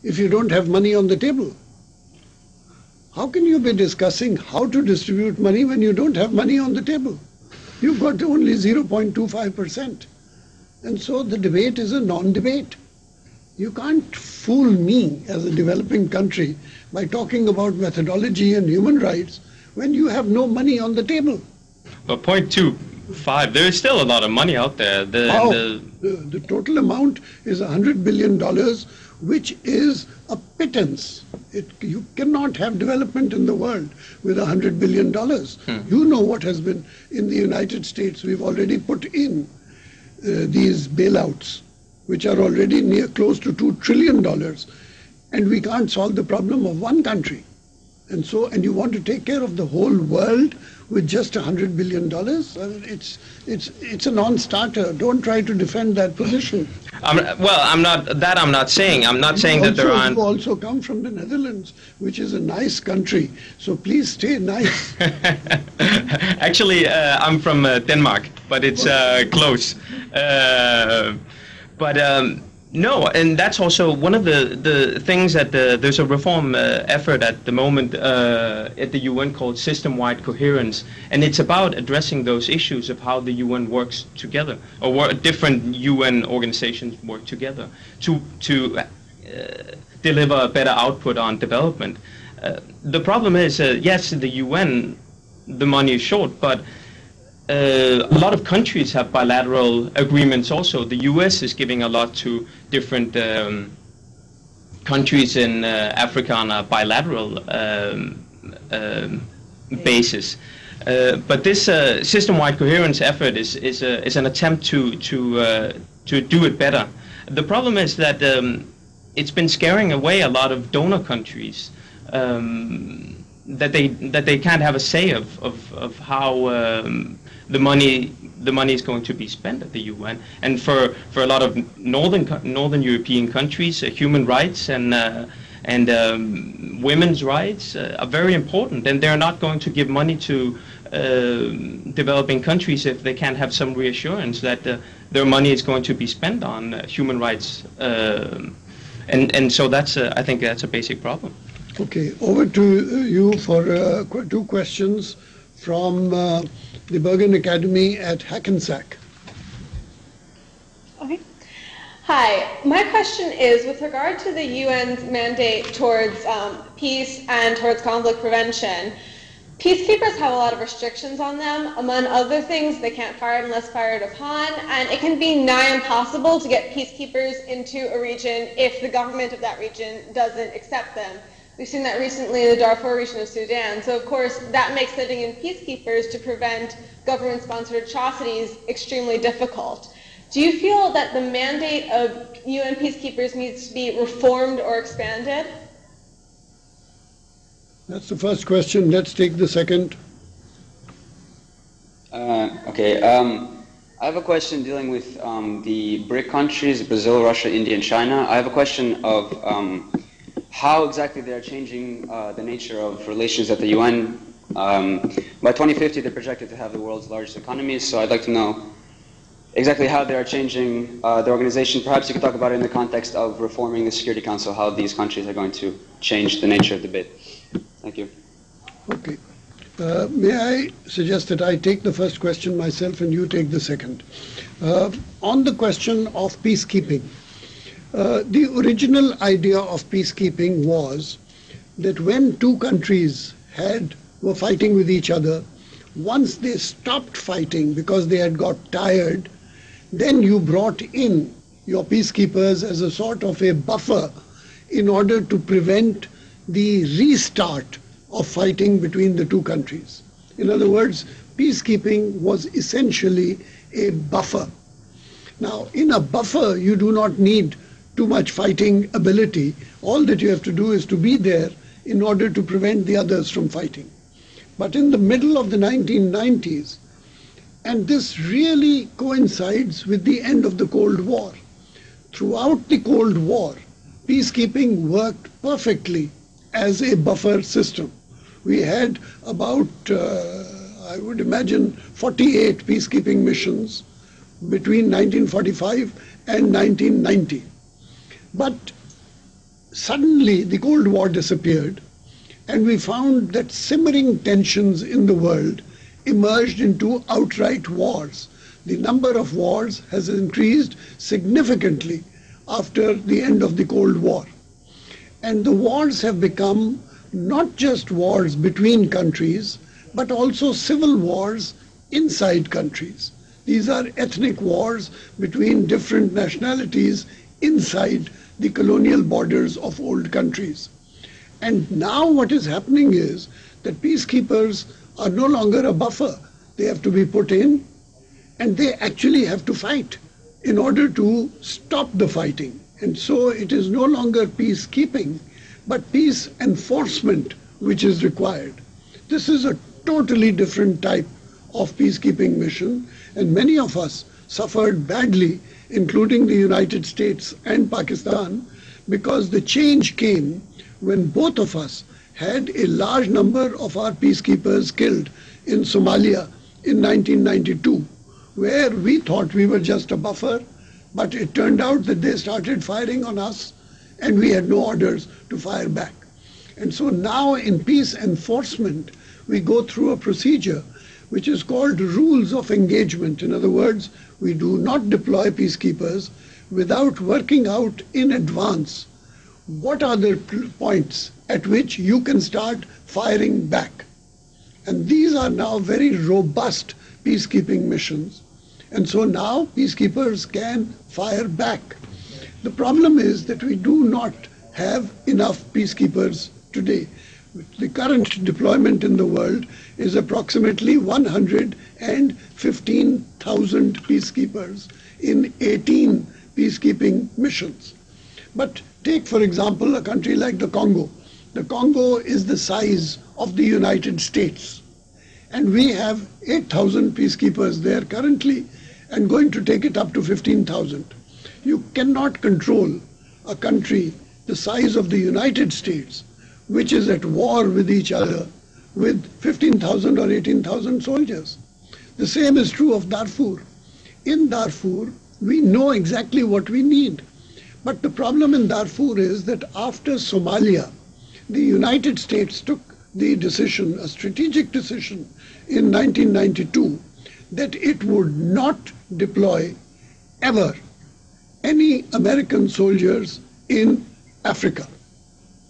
if you don't have money on the table? How can you be discussing how to distribute money when you don't have money on the table? You've got only 0.25%. And so the debate is a non-debate. You can't fool me as a developing country by talking about methodology and human rights when you have no money on the table. But 0.25, there is still a lot of money out there. The total amount is $100 billion, which is a pittance. You cannot have development in the world with $100 billion. You know what has been in the United States. We've already put in these bailouts, which are already near close to $2 trillion. And we can't solve the problem of one country. And you want to take care of the whole world with just $100 billion? It's a non-starter. Don't try to defend that position. I'm not saying that there aren't. You also come from the Netherlands, which is a nice country. So please stay nice. Actually, I'm from Denmark, but it's close. No, and that's also one of the things that there's a reform effort at the moment at the UN called system-wide coherence, and it's about addressing those issues of how the UN works together, or different UN organizations work together to deliver a better output on development. The problem is, yes, the UN, the money is short, but a lot of countries have bilateral agreements also. The US is giving a lot to different countries in Africa on a bilateral basis. But this system-wide coherence effort is an attempt to do it better. The problem is that it's been scaring away a lot of donor countries. That they can't have a say of how the money is going to be spent at the UN, and for a lot of northern European countries, human rights and women's rights are very important, and they're not going to give money to developing countries if they can't have some reassurance that their money is going to be spent on human rights, and so I think that's a basic problem. Okay, over to you for two questions from the Bergen Academy at Hackensack. Okay. Hi, my question is with regard to the UN's mandate towards peace and towards conflict prevention. Peacekeepers have a lot of restrictions on them. Among other things, they can't fire unless fired upon, and it can be nigh impossible to get peacekeepers into a region if the government of that region doesn't accept them. We've seen that recently in the Darfur region of Sudan. So of course, that makes letting in peacekeepers to prevent government-sponsored atrocities extremely difficult. Do you feel that the mandate of UN peacekeepers needs to be reformed or expanded? That's the first question. Let's take the second. Okay. I have a question dealing with the BRIC countries, Brazil, Russia, India, and China. I have a question of how exactly they are changing the nature of relations at the UN. By 2050, they're projected to have the world's largest economies, so I'd like to know exactly how they are changing the organization. Perhaps you could talk about it in the context of reforming the Security Council, how these countries are going to change the nature of the bid. Thank you. Okay. May I suggest that I take the first question myself and you take the second? On the question of peacekeeping, the original idea of peacekeeping was that when two countries were fighting with each other, once they stopped fighting because they had got tired, then you brought in your peacekeepers as a sort of a buffer in order to prevent the restart of fighting between the two countries. In other words, peacekeeping was essentially a buffer. Now, in a buffer, you do not need too much fighting ability. All that you have to do is to be there in order to prevent the others from fighting. But in the middle of the 1990s, and this really coincides with the end of the Cold War, throughout the Cold War, peacekeeping worked perfectly as a buffer system. We had about, I would imagine, 48 peacekeeping missions between 1945 and 1990. But suddenly the Cold War disappeared, and we found that simmering tensions in the world emerged into outright wars. The number of wars has increased significantly after the end of the Cold War. And the wars have become not just wars between countries, but also civil wars inside countries. These are ethnic wars between different nationalities inside the colonial borders of old countries. And now what is happening is that peacekeepers are no longer a buffer. They have to be put in, and they actually have to fight in order to stop the fighting. And so it is no longer peacekeeping, but peace enforcement which is required. This is a totally different type of peacekeeping mission, and many of us suffered badly, including the United States and Pakistan, because the change came when both of us had a large number of our peacekeepers killed in Somalia in 1992, where we thought we were just a buffer, but it turned out that they started firing on us and we had no orders to fire back. And so now in peace enforcement, we go through a procedure which is called rules of engagement. In other words, we do not deploy peacekeepers without working out in advance what are the points at which you can start firing back. And these are now very robust peacekeeping missions. And so now peacekeepers can fire back. The problem is that we do not have enough peacekeepers today. The current deployment in the world is approximately 115,000 peacekeepers in 18 peacekeeping missions. But take, for example, a country like the Congo. The Congo is the size of the United States. And we have 8,000 peacekeepers there currently and going to take it up to 15,000. You cannot control a country the size of the United States, which is at war with each other, with 15,000 or 18,000 soldiers. The same is true of Darfur. In Darfur, we know exactly what we need. But the problem in Darfur is that after Somalia, the United States took the decision, a strategic decision in 1992, that it would not deploy ever any American soldiers in Africa.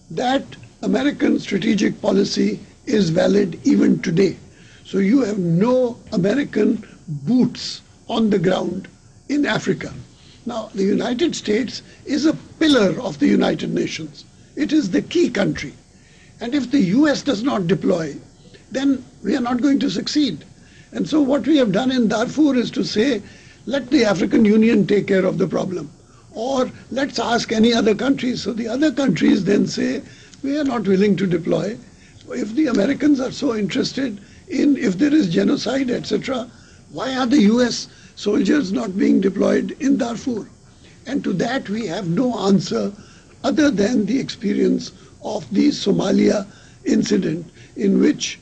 That American strategic policy is valid even today. So you have no American boots on the ground in Africa. Now, the United States is a pillar of the United Nations. It is the key country. And if the US does not deploy, then we are not going to succeed. And so what we have done in Darfur is to say, let the African Union take care of the problem. Or let's ask any other country. So the other countries then say, we are not willing to deploy. If the Americans are so interested in if there is genocide, etc., why are the US soldiers not being deployed in Darfur? And to that we have no answer other than the experience of the Somalia incident, in which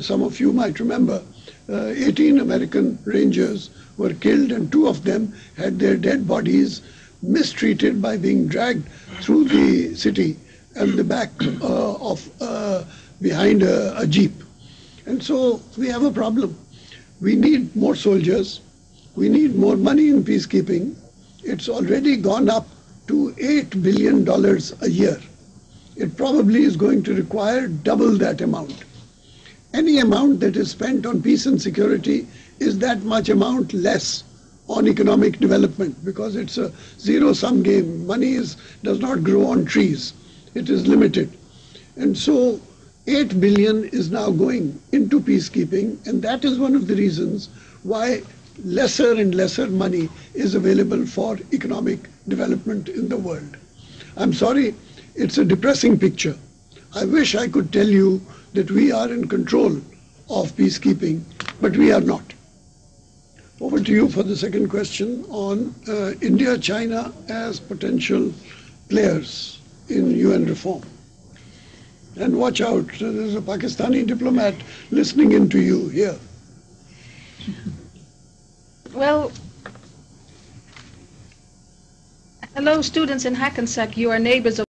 some of you might remember 18 American Rangers were killed and 2 of them had their dead bodies mistreated by being dragged through the city and the back of behind a jeep. And so we have a problem. We need more soldiers. We need more money in peacekeeping. It's already gone up to $8 billion a year. It probably is going to require double that amount. Any amount that is spent on peace and security is that much amount less on economic development, because it's a zero-sum game. Money does not grow on trees. It is limited. And so 8 billion is now going into peacekeeping, and that is one of the reasons why lesser and lesser money is available for economic development in the world. I'm sorry, it's a depressing picture. I wish I could tell you that we are in control of peacekeeping, but we are not. Over to you for the second question on India, China as potential players in UN reform. And watch out, there's a Pakistani diplomat listening in to you here. Well, hello students in Hackensack, you are neighbors of